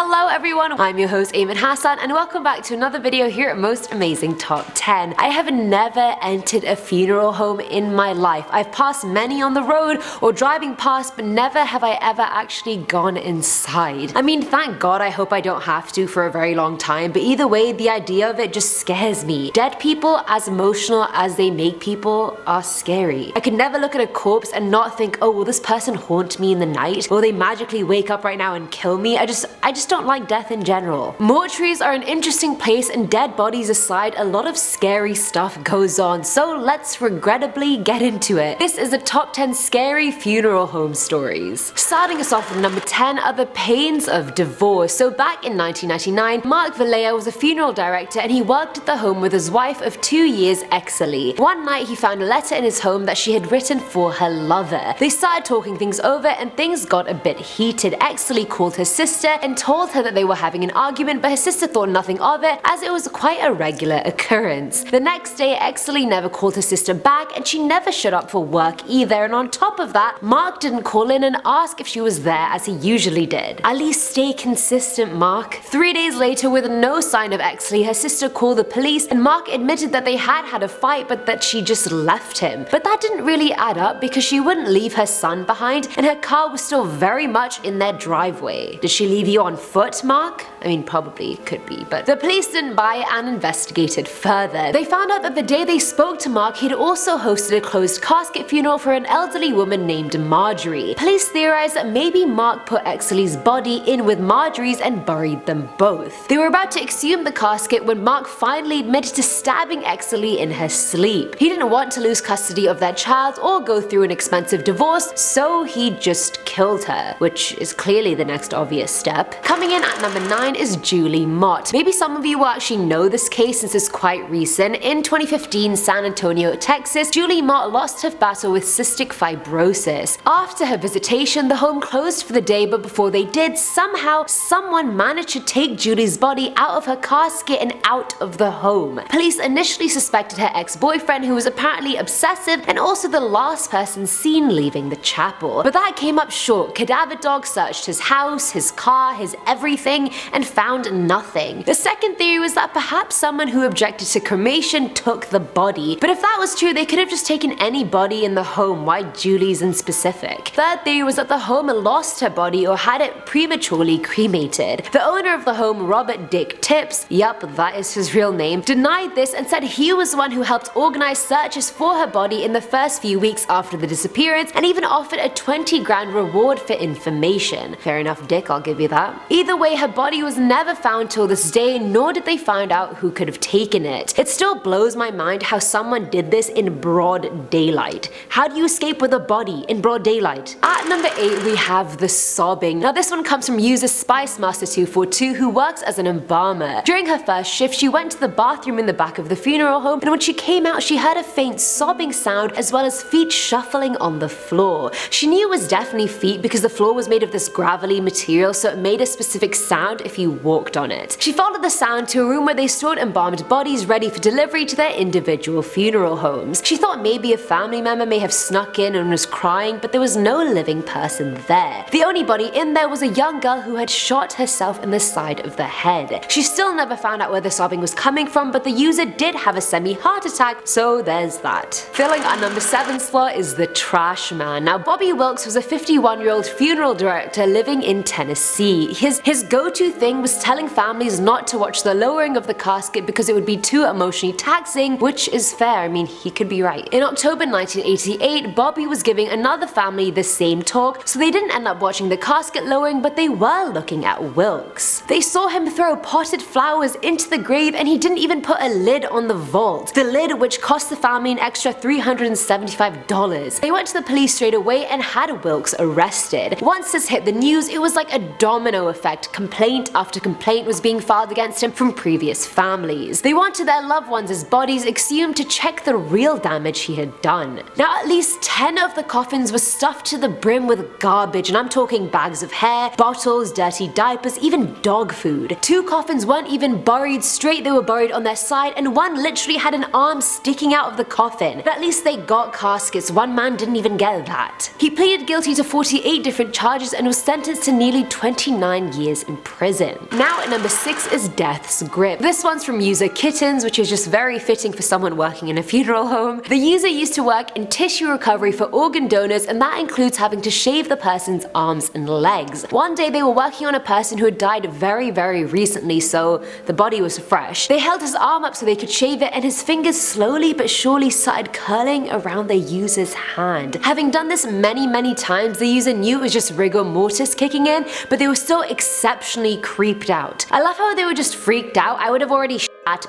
Hello everyone, I'm your host Ayman Hassan and welcome back to another video here at Most Amazing Top 10. I have never entered a funeral home in my life. I've passed many on the road or driving past, but never have I ever actually gone inside. I mean, thank God, I hope I don't have to for a very long time, but either way, the idea of it just scares me. Dead people, as emotional as they make people, are scary. I could never look at a corpse and not think, oh, will this person haunt me in the night? Will they magically wake up right now and kill me? I just don't like death in general. Mortuaries are an interesting place, and dead bodies aside, a lot of scary stuff goes on, so let's regrettably get into it. This is the top 10 scary funeral home stories. Starting us off with number 10 are the pains of divorce. So back in 1999, Mark Vallejo was a funeral director and he worked at the home with his wife of 2 years, Exalee. One night he found a letter in his home that she had written for her lover. They started talking things over and things got a bit heated. Exalee called her sister and told her that they were having an argument, but her sister thought nothing of it as it was quite a regular occurrence. The next day, Exalee never called her sister back and she never showed up for work either, and on top of that, Mark didn't call in and ask if she was there as he usually did. At least stay consistent, Mark. 3 days later, with no sign of Exalee, her sister called the police and Mark admitted that they had a fight but that she just left him. But that didn't really add up because she wouldn't leave her son behind and her car was still very much in their driveway. Did she leave you on foot, Mark? I mean, probably could be, but the police didn't buy it and investigated further. They found out that the day they spoke to Mark, he'd also hosted a closed casket funeral for an elderly woman named Marjorie. Police theorized that maybe Mark put Exalee's body in with Marjorie's and buried them both. They were about to exhume the casket when Mark finally admitted to stabbing Exalee in her sleep. He didn't want to lose custody of their child or go through an expensive divorce, so he just killed her, which is clearly the next obvious step. Coming in at number 9 is Julie Mott. Maybe some of you will actually know this case since it's quite recent. In 2015, San Antonio, Texas, Julie Mott lost her battle with cystic fibrosis. After her visitation, the home closed for the day, but before they did, somehow someone managed to take Julie's body out of her casket and out of the home. Police initially suspected her ex-boyfriend, who was apparently obsessive and also the last person seen leaving the chapel. But that came up short. Cadaver dogs searched his house, his car, his everything, and found nothing. The second theory was that perhaps someone who objected to cremation took the body, but if that was true, they could have just taken any body in the home. Why Julie's in specific? Third theory was that the home lost her body or had it prematurely cremated. The owner of the home, Robert Dick Tips, yup, that is his real name, denied this and said he was the one who helped organize searches for her body in the first few weeks after the disappearance and even offered a 20 grand reward for information. Fair enough, Dick, I'll give you that. Either way, her body was never found till this day, nor did they find out who could have taken it. It still blows my mind how someone did this in broad daylight. How do you escape with a body in broad daylight? At number 8, we have the sobbing. Now this one comes from user SpiceMaster242, who works as an embalmer. During her first shift, she went to the bathroom in the back of the funeral home, and when she came out, she heard a faint sobbing sound as well as feet shuffling on the floor. She knew it was definitely feet because the floor was made of this gravelly material, so it made a specific sound if you walked on it. She followed the sound to a room where they stored embalmed bodies ready for delivery to their individual funeral homes. She thought maybe a family member may have snuck in and was crying, but there was no living person there. The only body in there was a young girl who had shot herself in the side of the head. She still never found out where the sobbing was coming from, but the user did have a semi-heart attack, so there's that. Filling our number 7 slot is the trash man. Now Bobby Wilkes was a 51-year-old funeral director living in Tennessee. His go-to thing was telling families not to watch the lowering of the casket because it would be too emotionally taxing, which is fair. I mean, he could be right. In October 1988, Bobby was giving another family the same talk, so they didn't end up watching the casket lowering, but they were looking at Wilkes. They saw him throw potted flowers into the grave and he didn't even put a lid on the vault. The lid which cost the family an extra $375. They went to the police straight away and had Wilkes arrested. Once this hit the news, it was like a domino effect. Complaint after complaint was being filed against him from previous families. They wanted their loved ones' bodies exhumed to check the real damage he had done. Now at least 10 of the coffins were stuffed to the brim with garbage, and I'm talking bags of hair, bottles, dirty diapers, even dog food. 2 coffins weren't even buried straight, they were buried on their side, and one literally had an arm sticking out of the coffin. But at least they got caskets. One man didn't even get that. He pleaded guilty to 48 different charges and was sentenced to nearly 29 9 years in prison. Now at number 6 is Death's Grip. This one's from user Kittens, which is just very fitting for someone working in a funeral home. The user used to work in tissue recovery for organ donors, and that includes having to shave the person's arms and legs. One day they were working on a person who had died very recently, so the body was fresh. They held his arm up so they could shave it, and his fingers slowly but surely started curling around the user's hand. Having done this many times, the user knew it was just rigor mortis kicking in, but they were still exceptionally creeped out. I love how they were just freaked out. I would have already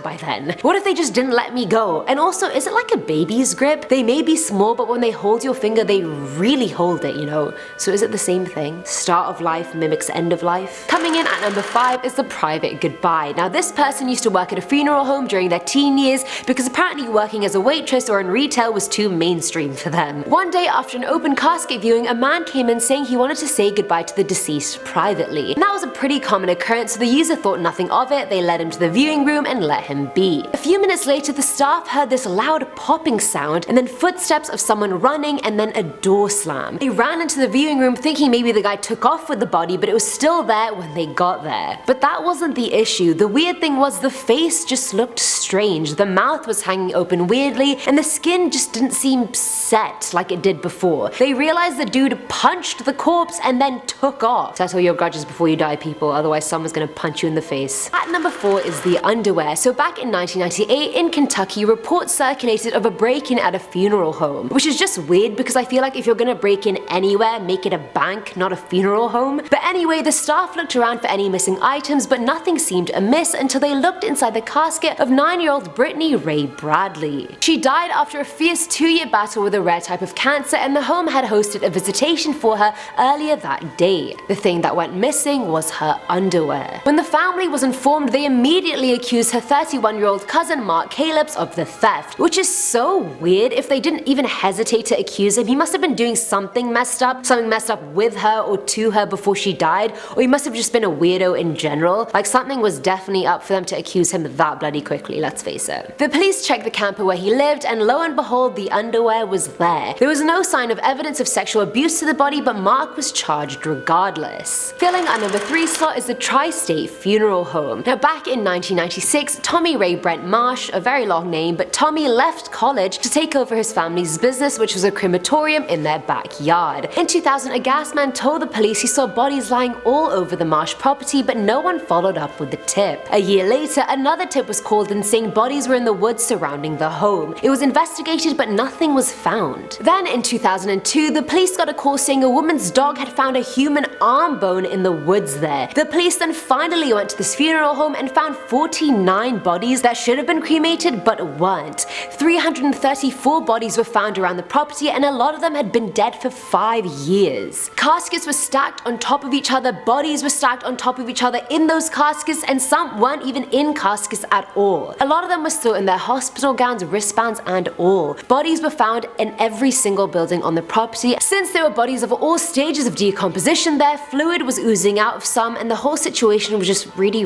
by then. What if they just didn't let me go? And also, is it like a baby's grip? They may be small, but when they hold your finger, they really hold it, you know? So is it the same thing? Start of life mimics end of life? Coming in at number 5 is the private goodbye. Now this person used to work at a funeral home during their teen years because apparently working as a waitress or in retail was too mainstream for them. One day after an open casket viewing, a man came in saying he wanted to say goodbye to the deceased privately. And that was a pretty common occurrence, so the user thought nothing of it. They led him to the viewing room and let him be. A few minutes later, the staff heard this loud popping sound and then footsteps of someone running and then a door slam. They ran into the viewing room thinking maybe the guy took off with the body, but it was still there when they got there. But that wasn't the issue. The weird thing was the face just looked strange. The mouth was hanging open weirdly and the skin just didn't seem set like it did before. They realized the dude punched the corpse and then took off. Settle your grudges before you die, people, otherwise someone's gonna punch you in the face. At number 4 is the underwear. So back in 1998 in Kentucky, reports circulated of a break-in at a funeral home, which is just weird because I feel like if you're gonna break in anywhere, make it a bank, not a funeral home. But anyway, the staff looked around for any missing items, but nothing seemed amiss until they looked inside the casket of 9-year-old Brittany Ray Bradley. She died after a fierce 2-year battle with a rare type of cancer, and the home had hosted a visitation for her earlier that day. The thing that went missing was her underwear. When the family was informed, they immediately accused her 31-year-old cousin Mark Calebs of the theft, which is so weird. If they didn't even hesitate to accuse him, he must have been doing something messed up with her or to her before she died, or he must have just been a weirdo in general. Like, something was definitely up for them to accuse him that bloody quickly, let's face it. The police checked the camper where he lived, and lo and behold, the underwear was there. There was no sign of evidence of sexual abuse to the body, but Mark was charged regardless. Filling our number 3 slot is the Tri-State Funeral Home. Now back in 1996, Tommy Ray Brent Marsh, a very long name, but Tommy left college to take over his family's business, which was a crematorium in their backyard. In 2000, a gas man told the police he saw bodies lying all over the Marsh property, but no one followed up with the tip. A year later, another tip was called in saying bodies were in the woods surrounding the home. It was investigated, but nothing was found. Then in 2002, the police got a call saying a woman's dog had found a human arm bone in the woods there. The police then finally went to this funeral home and found 49 bodies that should have been cremated but weren't. 334 bodies were found around the property, and a lot of them had been dead for 5 years. Caskets were stacked on top of each other, bodies were stacked on top of each other in those caskets, and some weren't even in caskets at all. A lot of them were still in their hospital gowns, wristbands and all. Bodies were found in every single building on the property. Since there were bodies of all stages of decomposition there, fluid was oozing out of some, and the whole situation was just really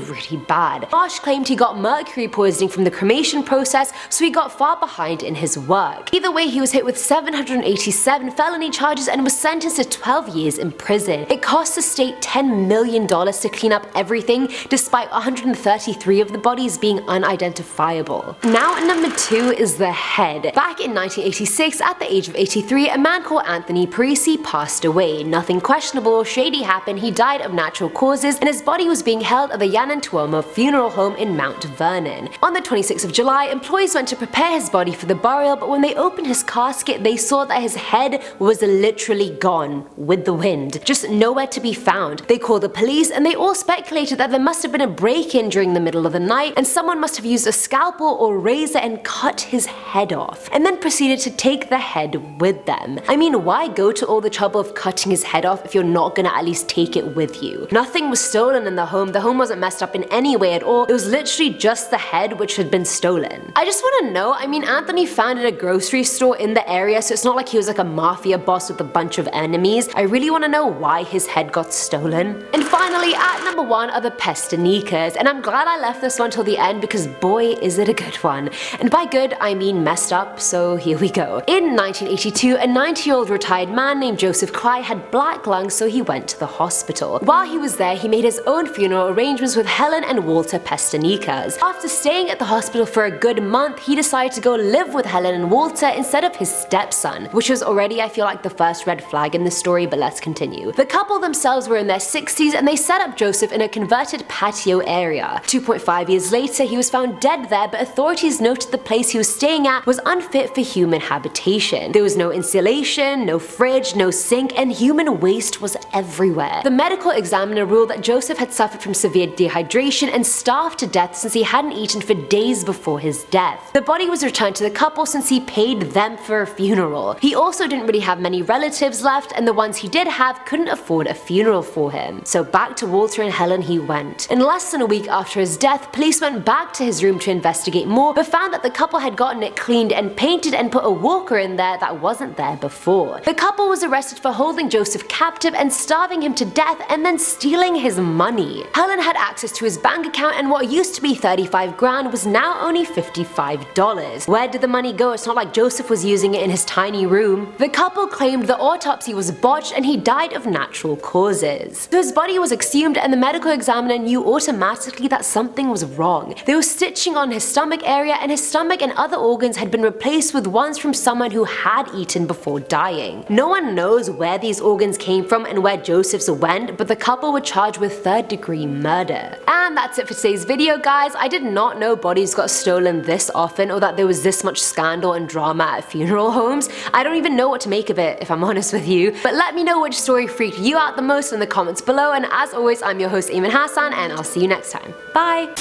bad. Marsh claimed he got mercury poisoning from the cremation process, so he got far behind in his work. Either way, he was hit with 787 felony charges and was sentenced to 12 years in prison. It cost the state $10 million to clean up everything, despite 133 of the bodies being unidentifiable. Now at number 2 is the head. Back in 1986, at the age of 83, a man called Anthony Parisi passed away. Nothing questionable or shady happened. He died of natural causes, and his body was being held at the Yanantuomo Funeral Home in Mount Vernon. On the 26th of July, employees went to prepare his body for the burial, but when they opened his casket, they saw that his head was literally gone with the wind, just nowhere to be found. They called the police, and they all speculated that there must have been a break-in during the middle of the night, and someone must have used a scalpel or razor and cut his head off, and then proceeded to take the head with them. I mean, why go to all the trouble of cutting his head off if you're not gonna at least take it with you? Nothing was stolen in the home wasn't messed up in any way at all. It was literally just the head which had been stolen. I just want to know, I mean, Anthony found at a grocery store in the area, so it's not like he was like a mafia boss with a bunch of enemies. I really want to know why his head got stolen. And finally, at number 1 are the Pestenicas, and I'm glad I left this one till the end because boy is it a good one. And by good, I mean messed up, so here we go. In 1982, a 90-year-old retired man named Joseph Cly had black lungs, so he went to the hospital. While he was there, he made his own funeral arrangements with Helen and Walter Pestenicas. After staying at the hospital for a good month, he decided to go live with Helen and Walter instead of his stepson, which was already, I feel like, the first red flag in the story, but let's continue. The couple themselves were in their 60s and they set up Joseph in a converted patio area. 2.5 years later, he was found dead there, but authorities noted the place he was staying at was unfit for human habitation. There was no insulation, no fridge, no sink, and human waste was everywhere. The medical examiner ruled that Joseph had suffered from severe dehydration and starved to death since he hadn't eaten for days before his death. The body was returned to the couple since he paid them for a funeral. He also didn't really have many relatives left, and the ones he did have couldn't afford a funeral for him. So back to Walter and Helen he went. In less than a week after his death, police went back to his room to investigate more, but found that the couple had gotten it cleaned and painted and put a walker in there that wasn't there before. The couple was arrested for holding Joseph captive and starving him to death and then stealing his money. Helen had access to his bank account, and what used to be 35 grand was now only $55. Where did the money go? It's not like Joseph was using it in his tiny room. The couple claimed the autopsy was botched and he died of natural causes. So his body was exhumed and the medical examiner knew automatically that something was wrong. They were stitching on his stomach area, and his stomach and other organs had been replaced with ones from someone who had eaten before dying. No one knows where these organs came from and where Joseph's went, but the couple were charged with third-degree murder. And that's it for today's video, guys. I did not know bodies got stolen this often, or that there was this much scandal and drama at funeral homes. I don't even know what to make of it, if I'm honest with you. But let me know which story freaked you out the most in the comments below, and as always, I'm your host Eamon Hassan, and I'll see you next time. Bye!